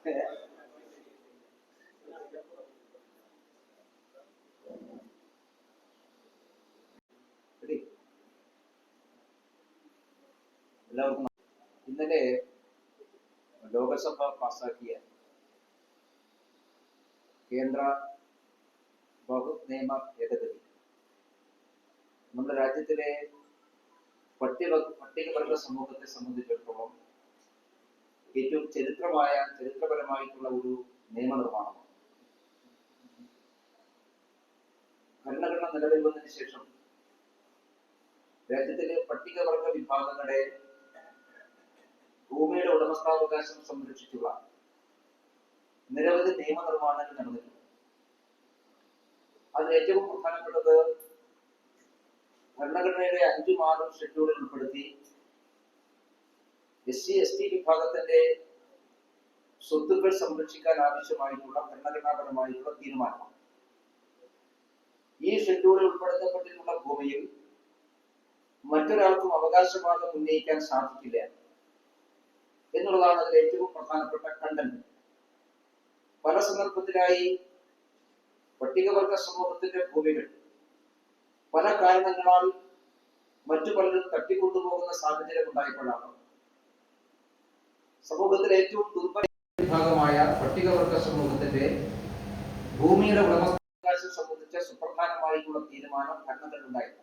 എല്ലാവർക്കും ഇന്നലെ ലോകസഭ പാസാക്കിയ കേന്ദ്ര വകുപ്പ് നിയമ ഭേദഗതി നമ്മുടെ രാജ്യത്തിലെ പട്ടികവർഗ സമൂഹത്തെ സംബന്ധിച്ചിടത്തോളം ഏറ്റവും ചരിത്രപരമായിട്ടുള്ള ഒരു നിയമനിർമ്മാണമാണ്. ഭരണഘടന നിലവിൽ വന്നതിന് ശേഷം രാജ്യത്തിലെ പട്ടികവർഗ വിഭാഗങ്ങളുടെ ഭൂമിയുടെ ഉടമസ്ഥാവകാശം സംരക്ഷിച്ചുള്ള നിരവധി നിയമനിർമ്മാണങ്ങൾ നടന്നിട്ടുണ്ട്. അതിൽ ഏറ്റവും പ്രധാനപ്പെട്ടത് ഭരണഘടനയുടെ 5 മാർഗം ഷെഡ്യൂളിൽ ഉൾപ്പെടുത്തി SC/ST വിഭാഗത്തിന്റെ സ്വത്തുക്കൾ സംരക്ഷിക്കാൻ ആവശ്യമായിട്ടുള്ള ഭരണഘടനാപരമായിട്ടുള്ള തീരുമാനമാണ്. ഈ ഷെഡ്യൂളിൽ ഉൾപ്പെടുത്തപ്പെട്ടിട്ടുള്ള ഭൂമിയിൽ മറ്റൊരാൾക്കും അവകാശവാദം ഉന്നയിക്കാൻ സാധിക്കില്ല എന്നുള്ളതാണ് അതിൽ ഏറ്റവും പ്രധാനപ്പെട്ട കണ്ടന്റ്. പല സന്ദർഭത്തിലായി പട്ടികവർഗ സമൂഹത്തിന്റെ ഭൂമികൾ പല കാരണങ്ങളാൽ മറ്റു പലരും തട്ടിക്കൊണ്ടുപോകുന്ന സാഹചര്യം ഉണ്ടായപ്പോഴാണ് സമൂഹത്തിലെ ഏറ്റവും ദുർബല വിഭാഗമായ പട്ടികവർഗ സമൂഹത്തിന്റെ ഭൂമിയുടെ ഉടമസ്ഥാവകാശം സംബന്ധിച്ച സുപ്രധാനമായിട്ടുള്ള തീരുമാനം ഭരണഘടന ഉണ്ടായത്.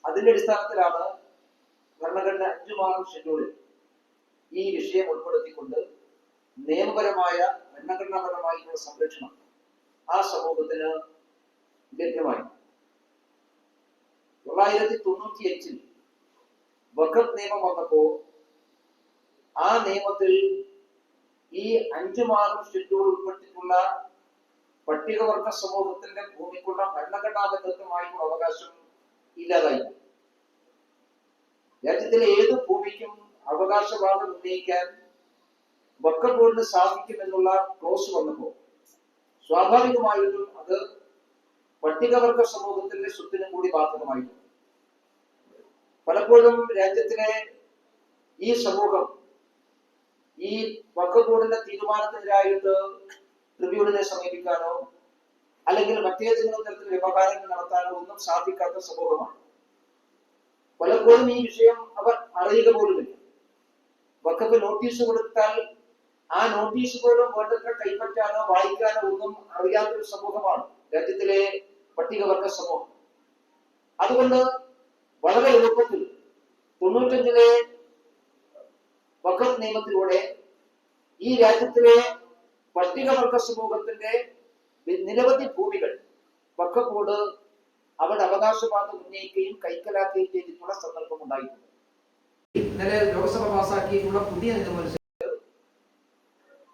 അതിന്റെ അടിസ്ഥാനത്തിലാണ് ഭരണഘടന 5 മാർഗം ഷെഡ്യൂളിൽ ഈ വിഷയം ഉൾപ്പെടുത്തിക്കൊണ്ട് നിയമപരമായ ഭരണഘടനാപരമായിട്ടുള്ള സംരക്ഷണം ആ സമൂഹത്തിന് ലഭ്യമായി. 1995 വഖഫ് നിയമം വന്നപ്പോൾ ആ നിയമത്തിൽ ഈ 5 മാർഗം ഷെഡ്യൂൾ ഉൾപ്പെട്ടിട്ടുള്ള പട്ടികവർഗ സമൂഹത്തിന്റെ ഭൂമിക്കുള്ള ഭരണഘടനാബദ്ധമായിട്ടുള്ള അവകാശം ഇല്ലാതായി. രാജ്യത്തിലെ ഏത് ഭൂമിക്കും അവകാശവാദം ഉന്നയിക്കാൻ വഖഫ് ബോർഡിന് സാധിക്കുമെന്നുള്ള ക്ലോസ് വന്നപ്പോൾ സ്വാഭാവികമായിട്ടും അത് പട്ടികവർഗ സമൂഹത്തിന്റെ സ്വത്തിനും കൂടി ബാധകമായിട്ടുണ്ട്. പലപ്പോഴും രാജ്യത്തിലെ ഈ സമൂഹം ഈ വഖഫ് ബോർഡിന്റെ തീരുമാനത്തിനെതിരായിട്ട് ട്രിബ്യൂണലിനെ സമീപിക്കാനോ അല്ലെങ്കിൽ മറ്റേതെങ്കിലും തരത്തിൽ വ്യവഹാരങ്ങൾ നടത്താനോ ഒന്നും സാധിക്കാത്ത സമൂഹമാണ്. പലപ്പോഴും ഈ വിഷയം അവർ അറിയുക പോലുമില്ല. വഖഫ് നോട്ടീസ് കൊടുത്താൽ ആ നോട്ടീസ് പോലും വേണ്ടത്ര കൈപ്പറ്റാനോ വായിക്കാനോ ഒന്നും അറിയാത്തൊരു സമൂഹമാണ് രാജ്യത്തിലെ പട്ടികവർഗ സമൂഹം. അതുകൊണ്ട് വളരെ എളുപ്പത്തിൽ 95 വഖഫ് നിയമത്തിലൂടെ ഈ രാജ്യത്തിലെ പട്ടികവർഗ സമൂഹത്തിന്റെ നിരവധി ഭൂമികൾ വഖഫ് ബോർഡ് അവരുടെ അവകാശവാദം ഉന്നയിക്കുകയും കൈക്കലാക്കുകയും ചെയ്തിട്ടുള്ള സന്ദർഭം ഉണ്ടായിട്ടുണ്ട്. ഇന്നലെ ലോക്സഭ പാസാക്കിയിട്ടുള്ള പുതിയ നിയമമനുസരിച്ച്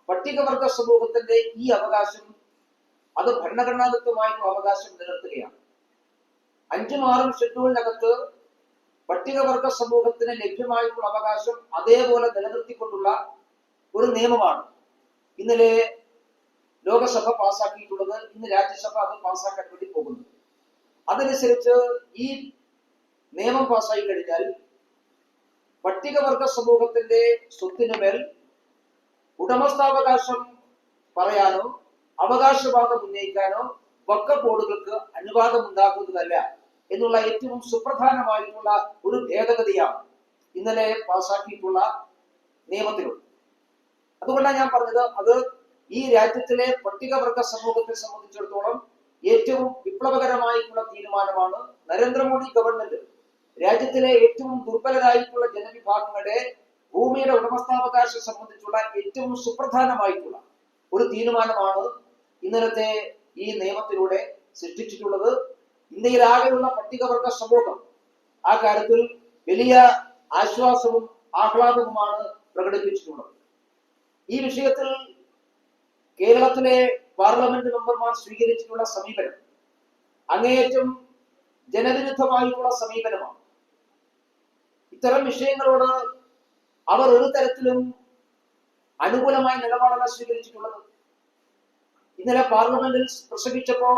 പട്ടികവർഗ സമൂഹത്തിന്റെ ഈ അവകാശം അത് ഭരണഘടനാദത്തമായിട്ടുള്ള അവകാശം നിലനിർത്തുകയാണ്. 5 മാർഗം ഷെഡ്യൂളിനകത്ത് പട്ടികവർഗ സമൂഹത്തിന് ലഭ്യമായിട്ടുള്ള അവകാശം അതേപോലെ നിലനിർത്തിക്കൊണ്ടുള്ള ഒരു നിയമമാണ് ഇന്നലെ ലോകസഭ പാസാക്കിയിട്ടുള്ളത്. ഇന്ന് രാജ്യസഭ അത് പാസാക്കാൻ വേണ്ടി പോകുന്നു. അതനുസരിച്ച് ഈ നിയമം പാസായി കഴിഞ്ഞാൽ പട്ടികവർഗ സമൂഹത്തിന്റെ സ്വത്തിനുമേൽ ഉടമസ്ഥാവകാശം പറയാനോ അവകാശവാദം ഉന്നയിക്കാനോ വഖഫ് ബോർഡുകൾക്ക് അനുവാദം ഉണ്ടാക്കുന്നതല്ല എന്നുള്ള ഏറ്റവും സുപ്രധാനമായിട്ടുള്ള ഒരു ഭേദഗതിയാണ് ഇന്നലെ പാസാക്കിയിട്ടുള്ള നിയമത്തിലുള്ളത്. അതുകൊണ്ടാണ് ഞാൻ പറഞ്ഞത് അത് ഈ രാജ്യത്തിലെ പട്ടികവർഗ സമൂഹത്തെ സംബന്ധിച്ചിടത്തോളം ഏറ്റവും വിപ്ലവകരമായിട്ടുള്ള തീരുമാനമാണ്. നരേന്ദ്രമോദി ഗവൺമെന്റ് രാജ്യത്തിലെ ഏറ്റവും ദുർബലരായിട്ടുള്ള ജനവിഭാഗങ്ങളുടെ ഭൂമിയുടെ ഉടമസ്ഥാവകാശം സംബന്ധിച്ചുള്ള ഏറ്റവും സുപ്രധാനമായിട്ടുള്ള ഒരു തീരുമാനമാണ് ഇന്നലത്തെ ഈ നിയമത്തിലൂടെ സൃഷ്ടിച്ചിട്ടുള്ളത്. ഇന്ത്യയിലാകെയുള്ള പട്ടികവർഗ സമൂഹം ആ കാര്യത്തിൽ വലിയ ആശ്വാസവും ആഹ്ലാദവുമാണ് പ്രകടിപ്പിച്ചിട്ടുള്ളത്. ഈ വിഷയത്തിൽ കേരളത്തിലെ പാർലമെന്റ് മെമ്പർമാർ സ്വീകരിച്ചിട്ടുള്ള സമീപനം അങ്ങേയറ്റം ജനവിരുദ്ധമായിട്ടുള്ള സമീപനമാണ്. ഇത്തരം വിഷയങ്ങളോട് അവർ ഒരു തരത്തിലും അനുകൂലമായ നിലപാടല്ല സ്വീകരിച്ചിട്ടുള്ളത്. ഇന്നലെ പാർലമെന്റിൽ പ്രസംഗിച്ചപ്പോ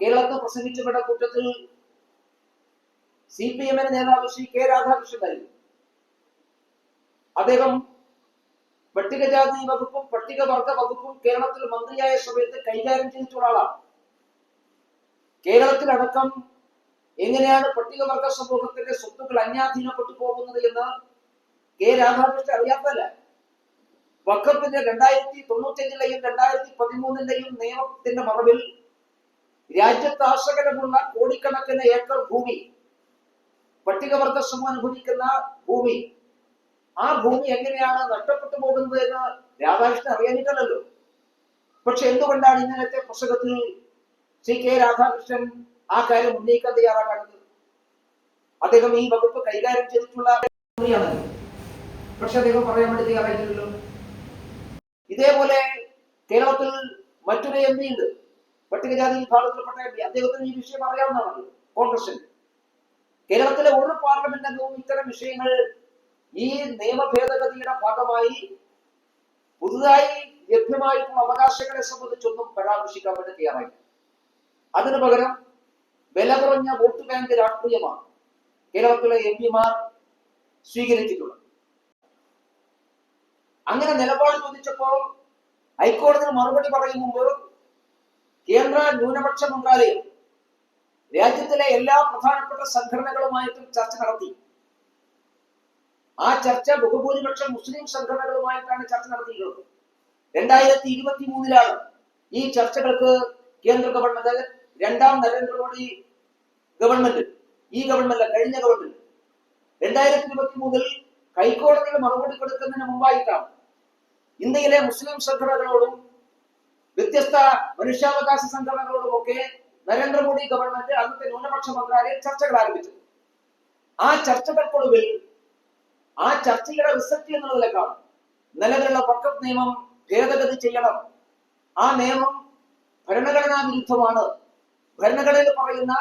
കേരളത്തിൽ പ്രസംഗിച്ചപ്പെട്ട കൂട്ടത്തിൽ CPM നേതാവ് ശ്രീ K. രാധാകൃഷ്ണനായിരുന്നു. അദ്ദേഹം പട്ടികജാതി വകുപ്പും പട്ടികവർഗ വകുപ്പും കേരളത്തിൽ മന്ത്രിയായ സമയത്ത് കൈകാര്യം ചെയ്തിട്ടുള്ള ആളാണ്. കേരളത്തിലടക്കം എങ്ങനെയാണ് പട്ടികവർഗ സമൂഹത്തിന്റെ സ്വത്തുക്കൾ അന്യാധീനപ്പെട്ടു പോകുന്നത് എന്ന് കെ രാധാകൃഷ്ണൻ അറിയാത്തല്ല. വഖഫിന്റെ 2095-ലെയും 2013-ലെയും നിയമത്തിന്റെ മറവിൽ രാജ്യത്താസകലമുള്ള കോടിക്കണക്കിന് ഏക്കർ ഭൂമി, പട്ടികവർഗ സമൂഹം അനുഭവിക്കുന്ന ഭൂമി, ആ ഭൂമി എങ്ങനെയാണ് നഷ്ടപ്പെട്ടു പോകുന്നത് എന്ന് രാധാകൃഷ്ണൻ അറിയാനിട്ടല്ലോ. പക്ഷെ എന്തുകൊണ്ടാണ് ഇന്നലത്തെ പുസ്തകത്തിൽ ശ്രീ കെ രാധാകൃഷ്ണൻ ആ കാര്യം ഉന്നയിക്കാൻ തയ്യാറാകാത്തത്? അദ്ദേഹം ഈ വകുപ്പ് കൈകാര്യം ചെയ്തിട്ടുള്ള മന്ത്രിയാണല്ലോ. പക്ഷെ അദ്ദേഹം പറയാൻ വേണ്ടി തയ്യാറായിട്ടില്ലല്ലോ. ഇതേപോലെ കേരളത്തിൽ മറ്റൊരു എം പി ഉണ്ട്, പട്ടികജാതി വിഭാഗത്തിൽപ്പെട്ട എം പി. അദ്ദേഹത്തിന് ഈ വിഷയം അറിയാവുന്നതാണ്, കോൺഗ്രസിന്. കേരളത്തിലെ ഒരു പാർലമെന്റ് അംഗവും ഇത്തരം വിഷയങ്ങൾ ഈ നിയമ ഭേദഗതിയുടെ ഭാഗമായി പുതുതായി ലഭ്യമായിട്ടുള്ള അവകാശങ്ങളെ സംബന്ധിച്ചൊന്നും പരാമർശിക്കാൻ വേണ്ടി തയ്യാറായി. അതിനു പകരം വില കുറഞ്ഞ വോട്ട് ബാങ്ക് രാഷ്ട്രീയമാണ് കേരളത്തിലെ എം പിമാർ സ്വീകരിച്ചിട്ടുള്ളത്. അങ്ങനെ നിലപാട് ചോദിച്ചപ്പോൾ ഹൈക്കോടതിയിൽ മറുപടി പറയും മുമ്പ് കേന്ദ്ര ന്യൂനപക്ഷ മന്ത്രാലയം രാജ്യത്തിലെ എല്ലാ പ്രധാനപ്പെട്ട സംഘടനകളുമായിട്ടും ചർച്ച നടത്തി. ആ ചർച്ച ബഹുഭൂരിപക്ഷം മുസ്ലിം സംഘടനകളുമായിട്ടാണ് ചർച്ച നടത്തിയിട്ടുള്ളത്. 2023-ലാണ് ഈ ചർച്ചകൾക്ക് കേന്ദ്ര ഗവൺമെന്റ്, രണ്ടാം നരേന്ദ്രമോദി ഗവൺമെന്റ്, ഈ ഗവൺമെന്റ് കഴിഞ്ഞ ഗവൺമെന്റ് 2023-ൽ ഹൈക്കോടതിയിൽ മറുപടി കൊടുക്കുന്നതിന് മുമ്പായിട്ടാണ് ഇന്ത്യയിലെ മുസ്ലിം സംഘടനകളോടും വ്യത്യസ്ത മനുഷ്യാവകാശ സംഘടനകളോടും ഒക്കെ നരേന്ദ്രമോദി ഗവൺമെന്റ് അന്നത്തെ ന്യൂനപക്ഷ മന്ത്രാലയം ചർച്ചകൾ ആരംഭിച്ചത്. ആ ചർച്ചകൾക്കൊടുവിൽ ആ ചർച്ചയുടെ റിസൾട്ട് എന്നുള്ളതിലേക്കാണ് നിലവിലുള്ള വഖഫ് നിയമം ഭേദഗതി ചെയ്യണം, ആ നിയമം ഭരണഘടനാ വിരുദ്ധമാണ്, ഭരണഘടനയിൽ പറയുന്ന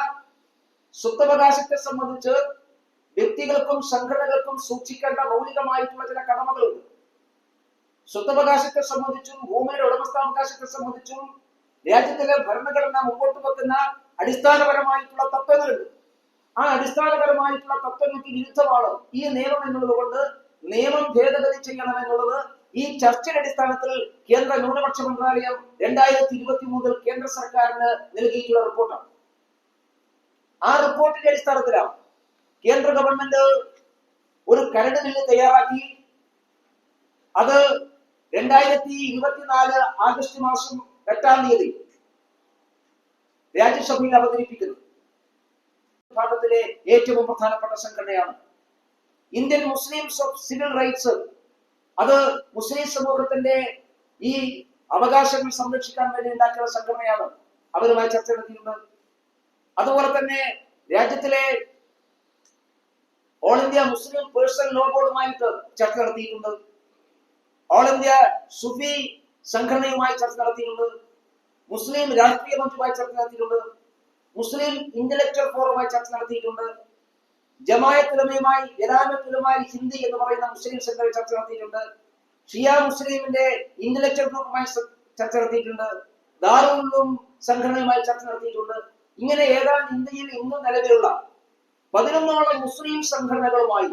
സ്വത്തവകാശത്തെ സംബന്ധിച്ച് വ്യക്തികൾക്കും സംഘടനകൾക്കും സൂക്ഷിക്കേണ്ട മൗലികമായിട്ടുള്ള ചില കടമകളുണ്ട്. സ്വത്തവകാശത്തെ സംബന്ധിച്ചും ഭൂമിയുടെ ഉടമസ്ഥാവകാശത്തെ സംബന്ധിച്ചും രാജ്യത്തിലെ ഭരണഘടന മുമ്പോട്ട് വെക്കുന്ന അടിസ്ഥാനപരമായിട്ടുള്ള തത്വങ്ങളുണ്ട്. ആ അടിസ്ഥാനപരമായിട്ടുള്ള തത്വങ്ങൾക്ക് വിരുദ്ധമാണ് ഈ നിയമം എന്നുള്ളത് കൊണ്ട് നിയമം ഭേദഗതി ചെയ്യണം എന്നുള്ളത് ഈ ചർച്ചയുടെ അടിസ്ഥാനത്തിൽ കേന്ദ്ര ന്യൂനപക്ഷ മന്ത്രാലയം 2023 കേന്ദ്ര സർക്കാരിന് നൽകിയിട്ടുള്ള റിപ്പോർട്ടാണ്. ആ റിപ്പോർട്ടിന്റെ അടിസ്ഥാനത്തിലാണ് കേന്ദ്ര ഗവൺമെന്റ് ഒരു കരട് ബില്ല് തയ്യാറാക്കി അത് 2024 ആഗസ്റ്റ് മാസം 8-ാം തീയതി രാജ്യസഭയിൽ അവതരിപ്പിക്കുന്നു. വിഭാഗത്തിലെ ഏറ്റവും പ്രധാനപ്പെട്ട സംഘടനയാണ് Indian Muslims of civil rights. അത് മുസ്ലിം സമൂഹത്തിന്റെ ഈ അവകാശങ്ങൾ സംരക്ഷിക്കാൻ വേണ്ടി ഉണ്ടാക്കിയ സംഘടനയാണ്. അവരുമായി ചർച്ച നടത്തിയിട്ടുണ്ട്. അതുപോലെ തന്നെ രാജ്യത്തിലെ all India Muslim personal law ബോർഡുമായിട്ട് ചർച്ച നടത്തിയിട്ടുണ്ട്. ഓൾ ഇന്ത്യ സുഫി സംഘടനയുമായി ചർച്ച നടത്തിയിട്ടുണ്ട്. മുസ്ലിം രാഷ്ട്രീയ മന്ത്രിയുമായി ചർച്ച നടത്തിയിട്ടുണ്ട്. മുസ്ലിം ഇന്റലക്ച്വൽ ഫോറവുമായി ചർച്ച നടത്തിയിട്ടുണ്ട്. ജമാഅത്ത് ഉലമയുമായി, ജനാമത്ത് ഉലമായി ഹിന്ദി എന്ന് പറയുന്ന മുസ്ലിം സംഘടന ചർച്ച നടത്തിയിട്ടുണ്ട്. ഷിയ മുസ്ലിമിന്റെ ഇന്റലക്ച്വൽ ഗ്രൂപ്പുമായി ചർച്ച നടത്തിയിട്ടുണ്ട്. ദാറുൽ ഉലൂം സംഘടനയുമായി ചർച്ച നടത്തിയിട്ടുണ്ട്. ഇങ്ങനെ ഏതാണ്ട് ഇന്ത്യയിൽ ഇന്ന് നിലവിലുള്ള 11ഓളം മുസ്ലിം സംഘടനകളുമായി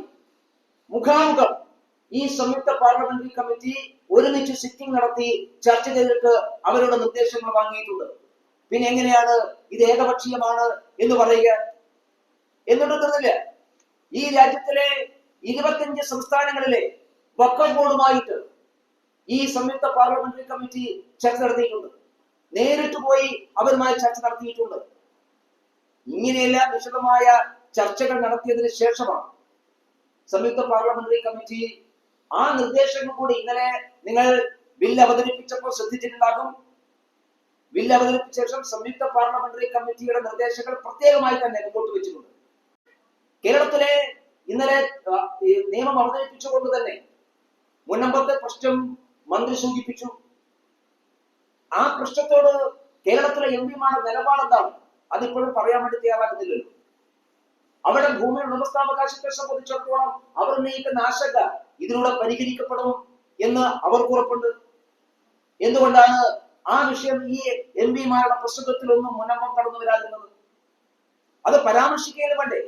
മുഖാമുഖം ഈ സംയുക്ത പാർലമെന്ററി കമ്മിറ്റി ഒരുമിച്ച് സിറ്റിംഗ് നടത്തി ചർച്ച ചെയ്തിട്ട് അവരുടെ നിർദ്ദേശങ്ങൾ വാങ്ങിയിട്ടുണ്ട്. പിന്നെ എങ്ങനെയാണ് ഇത് ഏകപക്ഷീയമാണ് എന്ന് പറയുക? എന്നിട്ടൊന്നുമില്ല. ഈ രാജ്യത്തിലെ 25 സംസ്ഥാനങ്ങളിലെ വഖഫ് ബോർഡുമായിട്ട് ഈ സംയുക്ത പാർലമെന്ററി കമ്മിറ്റി ചർച്ച നടത്തിയിട്ടുണ്ട്. നേരിട്ട് പോയി അവരുമായി ചർച്ച നടത്തിയിട്ടുണ്ട്. ഇങ്ങനെയെല്ലാം വിശദമായ ചർച്ചകൾ നടത്തിയതിനു ശേഷമാണ് സംയുക്ത പാർലമെന്ററി കമ്മിറ്റി ആ നിർദ്ദേശങ്ങൾ കൂടി ഇന്നലെ നിങ്ങൾ ബില്ല് അവതരിപ്പിച്ചപ്പോൾ ശ്രദ്ധിച്ചിട്ടുണ്ടാകും. ബില്ല് അവതരിപ്പിച്ച ശേഷം സംയുക്ത പാർലമെന്ററി കമ്മിറ്റിയുടെ നിർദ്ദേശങ്ങൾ പ്രത്യേകമായി തന്നെ മുമ്പോട്ട് വെച്ചിട്ടുണ്ട്. കേരളത്തിലെ ഇന്നലെ നിയമം അവതരിപ്പിച്ചുകൊണ്ട് തന്നെ മുൻപത്തെ പ്രശ്നം മന്ത്രി സൂചിപ്പിച്ചു. ആ പ്രശ്നത്തോട് കേരളത്തിലെ എം പിമാരുടെ നിലപാട് എന്താണ്? അതിപ്പോഴും പറയാൻ വേണ്ടി തയ്യാറാകുന്നില്ലല്ലോ. അവിടെ ഭൂമിയുടെ ഉടമസ്ഥാവകാശത്തെ സംബന്ധിച്ചിടത്തോളം അവർ ഉന്നയിക്കുന്ന ആശങ്ക ഇതിലൂടെ പരിഹരിക്കപ്പെടും എന്ന് അവർക്ക് ഉറപ്പുണ്ട്. എന്തുകൊണ്ടാണ് ആ വിഷയം ഈ എം പിമാരുടെ പ്രസംഗത്തിലൊന്നും മുന്നമ്പം കടന്നു വരാതിരുന്നത്? അത് പരാമർശിക്കുകയും വേണ്ടേ?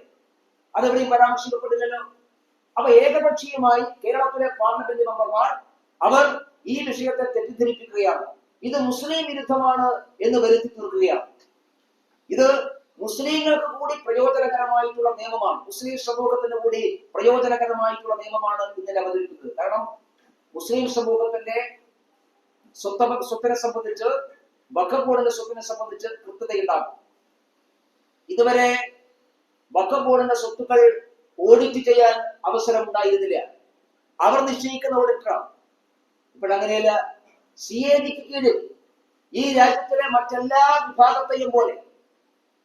അതെവിടെയും പരാമർശിക്കപ്പെടില്ലല്ലോ. അപ്പൊ ഏകപക്ഷീയമായി കേരളത്തിലെ പാർലമെന്റ് മെമ്പർമാർ അവർ ഈ വിഷയത്തെ തെറ്റിദ്ധരിപ്പിക്കുകയാണ്. ഇത് മുസ്ലിം വിരുദ്ധമാണ് എന്ന് വരുത്തി തീർക്കുകയാണ്. ഇത് മുസ്ലിങ്ങൾക്ക് കൂടി പ്രയോജനകരമായിട്ടുള്ള നിയമമാണ്, മുസ്ലിം സമൂഹത്തിന് കൂടി പ്രയോജനകരമായിട്ടുള്ള നിയമമാണ് ഇന്നലെ അവതരിപ്പിക്കുന്നത്. കാരണം മുസ്ലിം സമൂഹത്തിന്റെ സ്വത്തിനെ സംബന്ധിച്ച്, വഖഫ് ബോർഡിന്റെ സ്വത്തിനെ സംബന്ധിച്ച് കൃത്യതയുണ്ടാകും. ഇതുവരെ വഖഫ് ബോർഡിന്റെ സ്വത്തുക്കൾ ഓഡിറ്റ് ചെയ്യാൻ അവസരം ഉണ്ടായിരുന്നില്ല. അവർ നിശ്ചയിക്കുന്ന ഓഡിറ്ററാണ്. ഇപ്പോഴങ്ങനെയല്ല. CAG-ക്ക് കീഴിൽ ഈ രാജ്യത്തിലെ മറ്റെല്ലാ വിഭാഗത്തെയും പോലെ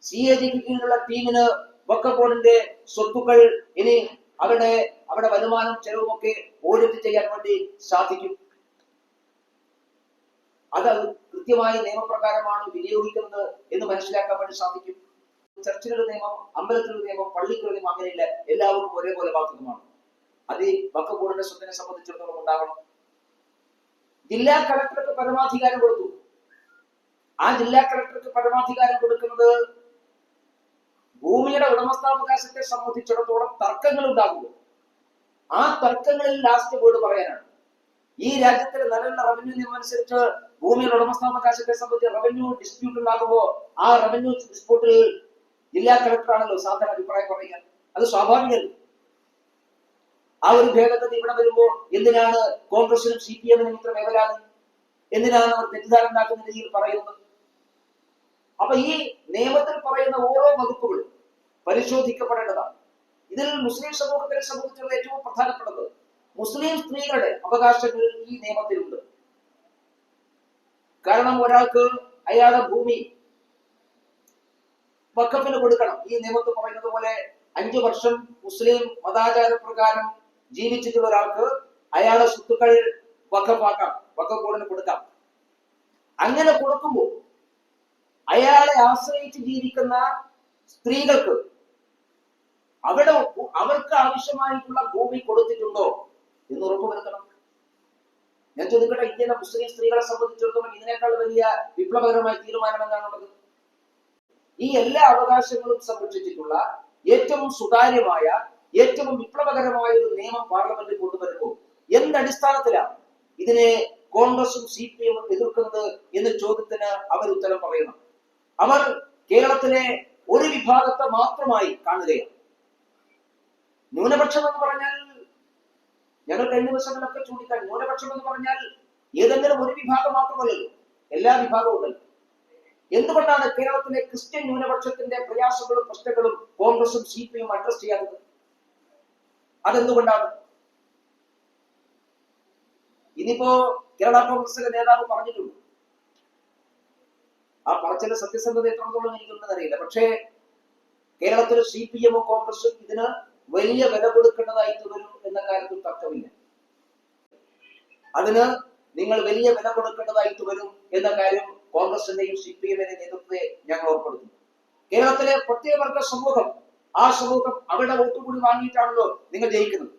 CAG-ക്ക് കീഴിലുള്ള ടീമിന് വഖഫ് ബോർഡിന്റെ സ്വത്തുക്കൾ ഇനി അവരുടെ വരുമാനം ചെലവുമൊക്കെ ഓഡിറ്റ് ചെയ്യാൻ വേണ്ടി സാധിക്കും. അത് കൃത്യമായ നിയമപ്രകാരമാണ് വിനിയോഗിക്കുന്നത് എന്ന് മനസ്സിലാക്കാൻ വേണ്ടി സാധിക്കും. ചർച്ചിലൊരു നിയമം, അമ്പലത്തിലൊരു നിയമം, പള്ളിക്കൊരു നിയമം, അങ്ങനെയില്ല. എല്ലാവർക്കും ഒരേപോലെ ബാധകമാണ്. അത് വഖഫ് ബോർഡിന്റെ സ്വത്തിനെ സംബന്ധിച്ചിടത്തോളം ഉണ്ടാവണം. ജില്ലാ കളക്ടർക്ക് പരമാധികാരം കൊടുത്തു. ആ ജില്ലാ കളക്ടർക്ക് പരമാധികാരം കൊടുക്കുന്നത് ഭൂമിയുടെ ഉടമസ്ഥാവകാശത്തെ സംബന്ധിച്ചിടത്തോളം തർക്കങ്ങൾ ഉണ്ടാകുമ്പോൾ ആ തർക്കങ്ങളിൽ ലാസ്റ്റ് വേർഡ് പറയാനാണ്. ഈ രാജ്യത്തിലെ നിലവിലുള്ള റവന്യൂ നിയമം അനുസരിച്ച് ഭൂമിയുടെ ഉടമസ്ഥാവകാശത്തെ സംബന്ധിച്ച് റവന്യൂ ഡിസ്പ്യൂട്ട് ഉണ്ടാകുമ്പോൾ ആ റവന്യൂ ഡിസ്പ്യൂട്ടിൽ ജില്ലാ കളക്ടറാണല്ലോ സാധാരണ അഭിപ്രായം പറയുക. അത് സ്വാഭാവികമല്ല. ആ ഒരു ഭേദഗതി ഇവിടെ വരുമ്പോൾ എന്തിനാണ് കോൺഗ്രസിനും CPM-നും ഇത്ര വേവലാതി? എന്തിനാണ് അവർ തെറ്റിദ്ധാരണ ഉണ്ടാക്കുന്ന രീതിയിൽ പറയുന്നത്? അപ്പൊ ഈ നിയമത്തിൽ പറയുന്ന ഓരോ വകുപ്പുകളും പരിശോധിക്കപ്പെടേണ്ടതാണ്. ഇതിൽ മുസ്ലിം സമൂഹത്തിനെ സംബന്ധിച്ചുള്ള ഏറ്റവും പ്രധാനപ്പെട്ടത് മുസ്ലിം സ്ത്രീകളുടെ അവകാശങ്ങൾ ഈ നിയമത്തിലുണ്ട്. കാരണം ഒരാൾക്ക് അയാളുടെ ഭൂമി വഖഫിന് കൊടുക്കണം. ഈ നിയമത്തിൽ പറയുന്നത് പോലെ 5 വർഷം മുസ്ലിം മതാചാര പ്രകാരം ജീവിച്ചിട്ടുള്ള ഒരാൾക്ക് അയാളുടെ സ്വത്തുക്കൾ വഖഫാക്കാം, വഖഫ് ബോർഡിന് കൊടുക്കാം. അങ്ങനെ കൊടുക്കുമ്പോൾ അയാളെ ആശ്രയിച്ച് ജീവിക്കുന്ന സ്ത്രീകൾക്ക് അവർക്ക് ആവശ്യമായിട്ടുള്ള ഭൂമി കൊടുത്തിട്ടുണ്ടോ എന്ന് ഉറപ്പുവരുത്തണം. ഞാൻ ചോദിക്കട്ടെ, ഇന്ത്യയിലെ മുസ്ലിം സ്ത്രീകളെ സംബന്ധിച്ചിടത്തോളം ഇതിനേക്കാൾ വലിയ വിപ്ലവകരമായ തീരുമാനം എന്താണുള്ളത്? ഈ എല്ലാ അവകാശങ്ങളും സംരക്ഷിച്ചിട്ടുള്ള ഏറ്റവും സുതാര്യമായ, ഏറ്റവും വിപ്ലവകരമായ ഒരു നിയമം പാർലമെന്റിൽ കൊണ്ടുവരുമ്പോൾ എന്തടിസ്ഥാനത്തിലാണ് ഇതിനെ കോൺഗ്രസും CPM-ഉം എതിർക്കുന്നത് എന്ന ചോദ്യത്തിന് അവർ ഉത്തരം പറയണം. അവർ കേരളത്തിലെ ഒരു വിഭാഗത്തെ മാത്രമായി കാണുകയാണ്. ന്യൂനപക്ഷം എന്ന് പറഞ്ഞാൽ, ഞങ്ങൾ കഴിഞ്ഞ ദിവസങ്ങളിലൊക്കെ ചൂണ്ടിക്കാണി, ന്യൂനപക്ഷം എന്ന് പറഞ്ഞാൽ ഏതെങ്കിലും ഒരു വിഭാഗം മാത്രമല്ലല്ലോ, എല്ലാ വിഭാഗവും ഉണ്ടല്ലോ. എന്തുകൊണ്ടാണ് കേരളത്തിലെ ക്രിസ്ത്യൻ ന്യൂനപക്ഷത്തിന്റെ പ്രയാസങ്ങളും പ്രശ്നങ്ങളും കോൺഗ്രസും CPM-ഉം അഡ്രസ് ചെയ്യാത്തത്? അതെന്തുകൊണ്ടാണ്? ഇനിയിപ്പോ കേരള കോൺഗ്രസിലെ നേതാവ് പറഞ്ഞിട്ടുണ്ട്. ആ പറച്ചിലെ സത്യസന്ധത എത്രത്തോളം എനിക്കൊന്നും അറിയില്ല. പക്ഷേ കേരളത്തിലെ CPM-ഉം കോൺഗ്രസും ഇതിന് വലിയ വില കൊടുക്കേണ്ടതായിട്ട് വരും എന്ന കാര്യത്തിൽ തർക്കമില്ല. അതിന് നിങ്ങൾ വലിയ വില കൊടുക്കേണ്ടതായിട്ട് വരും എന്ന കാര്യം കോൺഗ്രസിന്റെയും CPM-ന്റെയും നേതൃത്വത്തെ ഞങ്ങൾ ഓർപ്പെടുത്തുന്നു. കേരളത്തിലെ പ്രത്യേകവർഗ സമൂഹം, ആ സമൂഹം അവരുടെ വോട്ട് കൂടി വാങ്ങിയിട്ടാണല്ലോ നിങ്ങൾ ജയിക്കുന്നത്.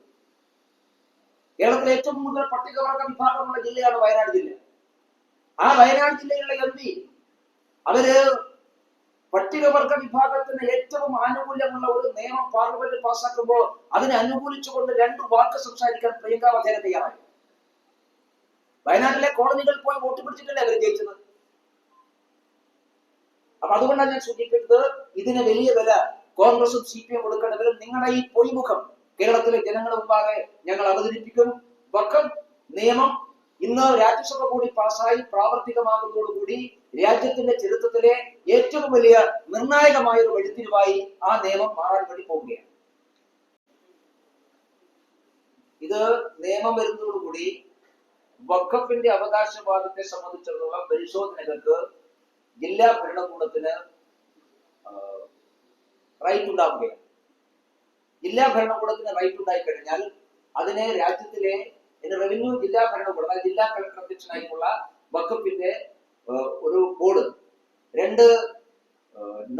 കേരളത്തിലെ ഏറ്റവും കൂടുതൽ പട്ടികവർഗ വിഭാഗമുള്ള ജില്ലയാണ് വയനാട് ജില്ല. ആ വയനാട് ജില്ലയിലുള്ള MP അവര് പട്ടികവർഗ വിഭാഗത്തിന് ഏറ്റവും ആനുകൂല്യമുള്ള ഒരു നിയമം പാർലമെന്റിൽ പാസ്സാക്കുമ്പോൾ അതിനെ അനുകൂലിച്ചുകൊണ്ട് 2 വാക്ക് സംസാരിക്കാൻ പ്രിയങ്ക വധേര തയ്യാറായി. വയനാട്ടിലെ കോളനികളിൽ പോയി വോട്ട് പിടിച്ചിട്ടല്ലേ അവർ ജയിച്ചത്. അപ്പൊ അതുകൊണ്ടാണ് ഞാൻ സൂചിപ്പിക്കുന്നത്, ഇതിന് വലിയ വില കോൺഗ്രസും CPM കൊടുക്കേണ്ടവരും. നിങ്ങളുടെ ഈ പൊയ്മുഖം കേരളത്തിലെ ജനങ്ങളുടെ മുമ്പാകെ ഞങ്ങൾ അവതരിപ്പിക്കും. വഖഫ് നിയമം ഇന്ന് രാജ്യസഭ കൂടി പാസ്സായി പ്രാവർത്തികമാകുന്നതോടുകൂടി രാജ്യത്തിന്റെ ചരിത്രത്തിലെ ഏറ്റവും വലിയ നിർണായകമായ ഒരു വഴിത്തിരിവായി ആ നിയമം മാറാൻ വേണ്ടി പോവുകയാണ്. ഇത് നിയമം വരുന്നതോടുകൂടി വഖഫിന്റെ അവകാശവാദത്തെ സംബന്ധിച്ചിടത്തോളം പരിശോധനകൾക്ക് ജില്ലാ ഭരണകൂടത്തിന് റൈറ്റ് ഉണ്ടാവുകയാണ്. ജില്ലാ ഭരണകൂടത്തിന് റൈറ്റ് ഉണ്ടായി കഴിഞ്ഞാൽ അതിനെ രാജ്യത്തിലെ റവന്യൂ ജില്ലാ ഭരണകൂടം, അതായത് ജില്ലാ കളക്ടർ അധ്യക്ഷനായിട്ടുള്ള വഖഫിന്റെ ഒരു ബോർഡ്, 2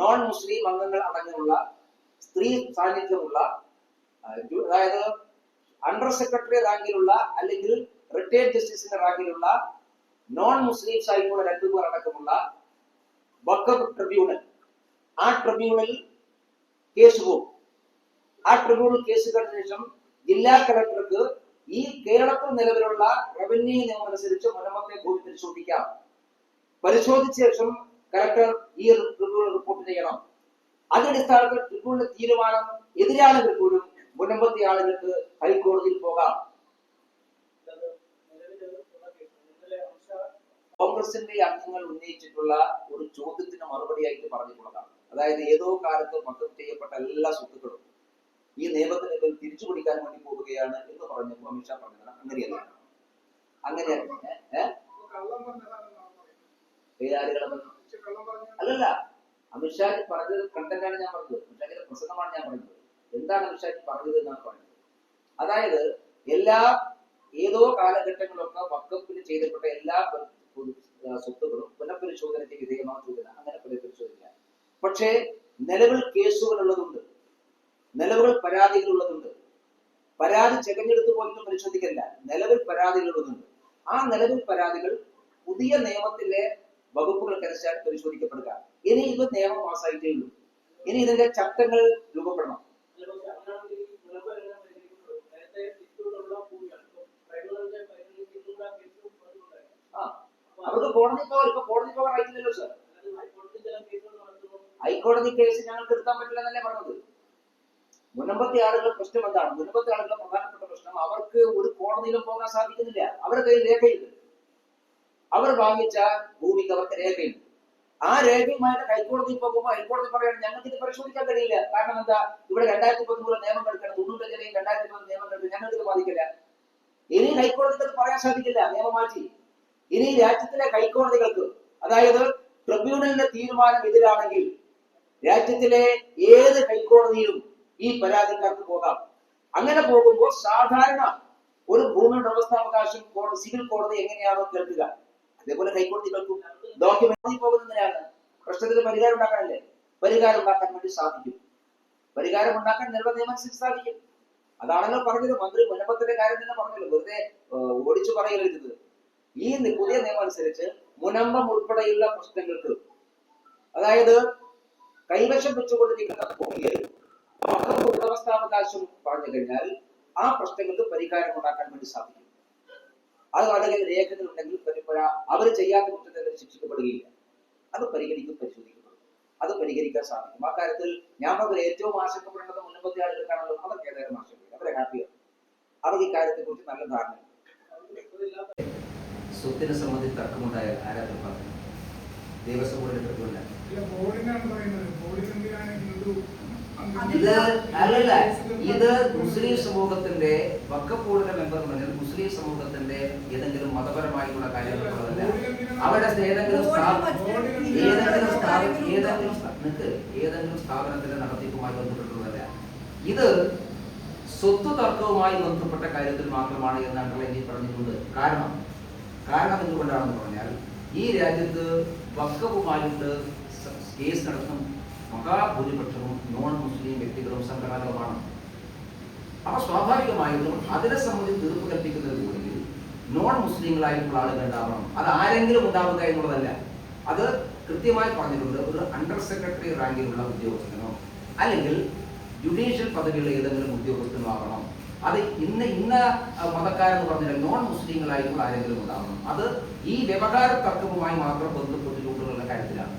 നോൺ മുസ്ലിം അംഗങ്ങൾ അടങ്ങുള്ള സ്ത്രീ സാന്നിധ്യമുള്ള, അതായത് അണ്ടർ സെക്രട്ടറി റാങ്കിലുള്ള അല്ലെങ്കിൽ റിട്ടയർഡ് ജസ്റ്റിസിന്റെ റാങ്കിലുള്ള നോൺ മുസ്ലിംസ് ആയിട്ടുള്ള 2 പേർ അടക്കമുള്ള വഖഫ് ട്രിബ്യൂണൽ, ആ ട്രിബ്യൂണൽ കേസ് പോകും. ആ ട്രിബ്യൂണൽ കേസ് കഴിഞ്ഞ ശേഷം ജില്ലാ കളക്ടർക്ക് ഈ കേരളത്തിൽ നിലവിലുള്ള റവന്യൂ നിയമം അനുസരിച്ച് മുനമ്പത്തെ ഭൂമി പരിശോധിക്കാം. പരിശോധിച്ച ശേഷം കലക്ടർ ഈ ട്രിബ്യൂണൽ റിപ്പോർട്ട് ചെയ്യണം. അതിനടിസ്ഥാനത്തിൽ ട്രിബ്യൂണൽ തീരുമാനം എതിരാണെങ്കിൽ പോലും മുനമ്പത്തെ ആളുകൾക്ക് ഹൈക്കോടതിയിൽ പോകാം. കോൺഗ്രസിന്റെ അംഗങ്ങൾ ഉന്നയിച്ചിട്ടുള്ള ഒരു ചോദ്യത്തിന് മറുപടിയായിട്ട് പറഞ്ഞിട്ടുള്ളതാണ്. അതായത് ഏതോ കാലത്ത് മക്കം ചെയ്യപ്പെട്ട എല്ലാ സ്വത്തുക്കളും ഈ നിയമത്തിന് തിരിച്ചു പിടിക്കാൻ വേണ്ടി പോവുകയാണ് എന്ന് പറഞ്ഞപ്പോൾ അമിത്ഷാ പറഞ്ഞതാണ്. അങ്ങനെയല്ല, അല്ലല്ല, അമിത്ഷാ പറഞ്ഞത് കണ്ടന്റാണ് ഞാൻ പറഞ്ഞത്. അമിത്ഷാന്റെ പ്രസംഗമാണ് ഞാൻ പറഞ്ഞത്. എന്താണ് അമിത്ഷാ പറഞ്ഞത് എന്നാണ് പറഞ്ഞത്. അതായത് ഏതോ കാലഘട്ടങ്ങളൊക്കെ വക്കപ്പിൽ ചെയ്തപ്പെട്ട എല്ലാ സ്വത്തുക്കളും പുനഃപരിശോധനയ്ക്ക് വിധേയമാക്കുക, അങ്ങനെ പുനഃപരിശോധിക്കാം. പക്ഷേ നിലവിൽ കേസുകൾ ഉള്ളതുണ്ട്, നിലവിൽ പരാതികൾ ഉള്ളതുണ്ട്. പരാതി ചെകഞ്ഞെടുത്ത് പോയിട്ട് പരിശോധിക്കല്ല, നിലവിൽ പരാതികൾ ഉള്ളതുണ്ട്. ആ നിലവിൽ പരാതികൾ പുതിയ നിയമത്തിലെ വകുപ്പുകൾക്കനുസരിച്ച് പരിശോധിക്കപ്പെടുക. ഇനി ഇത് നിയമം പാസ്സായിട്ടേ ഉള്ളൂ. ഇനി ഇതിന്റെ ചട്ടങ്ങൾ രൂപപ്പെടണം. അവർക്ക് കോടതി പോകാൻ ഇപ്പൊ കോടതി പോകാൻ ആയിട്ടില്ലല്ലോ സാർ. ഹൈക്കോടതി കേസ് ഞങ്ങൾക്ക് എടുക്കാൻ പറ്റില്ല എന്നല്ലേ പറഞ്ഞത്. മുനമ്പത്തെ ആളുകളുടെ പ്രശ്നം എന്താണ്? മുനമ്പത്തെ ആളുകളുടെ പ്രധാനപ്പെട്ട പ്രശ്നം അവർക്ക് ഒരു കോടതിയിലും പോകാൻ സാധിക്കുന്നില്ല. അവരുടെ കയ്യിൽ രേഖയുണ്ട്, അവർ വാങ്ങിച്ച ഭൂമിക്ക് അവർക്ക് രേഖയുണ്ട്. ആ രേഖയുമായിട്ട് ഹൈക്കോടതിയിൽ പോകുമ്പോൾ ഹൈക്കോടതി പറയുന്നത് ഞങ്ങൾക്ക് ഇത് പരിശോധിക്കാൻ കഴിയില്ല. കാരണം എന്താ, ഇവിടെ 2013 നിയമം എടുക്കണം, 95 2013 നിയമം എടുക്കണം, ഞങ്ങൾക്ക് ഇത് ബാധിക്കില്ല. ഇനി ഹൈക്കോടതിക്ക് അത് പറയാൻ സാധിക്കില്ല, നിയമം മാറ്റി. ഇനി രാജ്യത്തിലെ ഹൈക്കോടതികൾക്ക്, അതായത് ട്രിബ്യൂണലിന്റെ തീരുമാനം എതിരാണെങ്കിൽ രാജ്യത്തിലെ ഏത് ഹൈക്കോടതിയിലും ഈ പരാതിക്കാർക്ക് പോകാം. അങ്ങനെ പോകുമ്പോൾ സാധാരണ ഒരു ഭൂമിയുടെ അവസ്ഥാവകാശം സിവിൽ കോടതി എങ്ങനെയാണോ കേൾക്കുക, അതേപോലെ ഹൈക്കോടതി കേൾക്കും. ഡോക്യുമെന്ററി പോകുന്നതിനാണ് പ്രശ്നത്തിന് പരിഹാരം ഉണ്ടാക്കാനല്ലേ. പരിഹാരം ഉണ്ടാക്കാൻ വേണ്ടി സാധിക്കും. പരിഹാരം ഉണ്ടാക്കാൻ നിരവധി നിയമമനുസരിച്ച് സാധിക്കും. അതാണല്ലോ പറഞ്ഞത് മന്ത്രി. മുനമ്പത്തിന്റെ കാര്യം തന്നെ പറഞ്ഞല്ലോ, വെറുതെ ഓടിച്ചു പറയരുത്. ഈ പുതിയ നിയമം അനുസരിച്ച് മുനമ്പം ഉൾപ്പെടെയുള്ള പ്രശ്നങ്ങൾക്ക്, അതായത് കൈവശം വെച്ചുകൊണ്ടിരിക്കുന്ന ഭൂമിയിൽ ഉടമസ്ഥാവകാശം പറഞ്ഞു കഴിഞ്ഞാൽ ആ പ്രശ്നങ്ങൾക്ക് പരിഹാരം ഉണ്ടാക്കാൻ വേണ്ടി സാധിക്കും. അത് വളരെ രേഖകൾ ഉണ്ടെങ്കിൽ അവർ ചെയ്യാത്ത കുറ്റത്തിന് ശിക്ഷിക്കപ്പെടുകയില്ല. അത് പരിശോധിക്കപ്പെടും. അത് പരിഹരിക്കാൻ സാധിക്കും. ആ കാര്യത്തിൽ ഞാൻ പറഞ്ഞത് ഏറ്റവും ആശങ്കപ്പെടേണ്ടത് മുൻപത്തെ ആളുകൾക്കാണല്ലോ. അവർക്ക് ഏതായാലും ആശങ്കയില്ല, അവരെ ഹാപ്പിയാണ്. അവർക്ക് ഈ കാര്യത്തെ കുറിച്ച് നല്ല ധാരണ. സ്വത്തിനെ സംബന്ധിച്ച് തർക്കമുണ്ടായ ആരാധന പറഞ്ഞു ദേവസ്വം ബോർഡിന്റെ പ്രതിബന്ധം ഇത് അല്ലല്ല. ഇത് മുസ്ലിം സമൂഹത്തിന്റെ വഖഫ് ബോർഡിന്റെ മെമ്പർ പറഞ്ഞാൽ മുസ്ലിം സമൂഹത്തിന്റെ ഏതെങ്കിലും മതപരമായിട്ടുള്ള കാര്യങ്ങളുള്ളതല്ല. അവിടെ ഏതെങ്കിലും സ്ഥാപനത്തിന്റെ നടത്തിപ്പുമായി ബന്ധപ്പെട്ടുള്ളതല്ല. ഇത് സ്വത്ത് തർക്കവുമായി ബന്ധപ്പെട്ട കാര്യത്തിൽ മാത്രമാണ് എന്ന് അണ്ടർലൈനിൽ പറഞ്ഞിട്ടുണ്ട്. കാരണം എന്തുകൊണ്ടാണെന്ന് പറഞ്ഞാൽ ഈ രാജ്യത്ത് വഖഫുമായിട്ട് കേസ് നടത്തും മഹാഭൂരിപക്ഷവും നോൺ മുസ്ലിം വ്യക്തികളും സംഘടനകളുമാണ്. അപ്പൊ സ്വാഭാവികമായിട്ടും അതിനെ സംബന്ധിച്ച് തീർപ്പ് കൽപ്പിക്കുന്നത് കൂടി നോൺ മുസ്ലിങ്ങളായിട്ടുള്ള ആളുകൾ ഉണ്ടാവണം. അത് ആരെങ്കിലും ഉണ്ടാവുക എന്നുള്ളതല്ല. അത് കൃത്യമായി പറഞ്ഞിട്ടുണ്ട്. ഒരു അണ്ടർ സെക്രട്ടറി റാങ്കിലുള്ള ഉദ്യോഗസ്ഥനോ അല്ലെങ്കിൽ ജുഡീഷ്യൽ പദവിയുള്ള ഏതെങ്കിലും ഉദ്യോഗസ്ഥനോ ആവണം. അത് ഇന്ന മതക്കാരെന്ന് പറഞ്ഞാൽ നോൺ മുസ്ലിങ്ങളായിട്ടുള്ള ആരെങ്കിലും ഉണ്ടാവണം. അത് ഈ വ്യവഹാര തർക്കവുമായി മാത്രം ബന്ധപ്പെട്ടുകൊണ്ടുള്ള കാര്യത്തിലാണ്.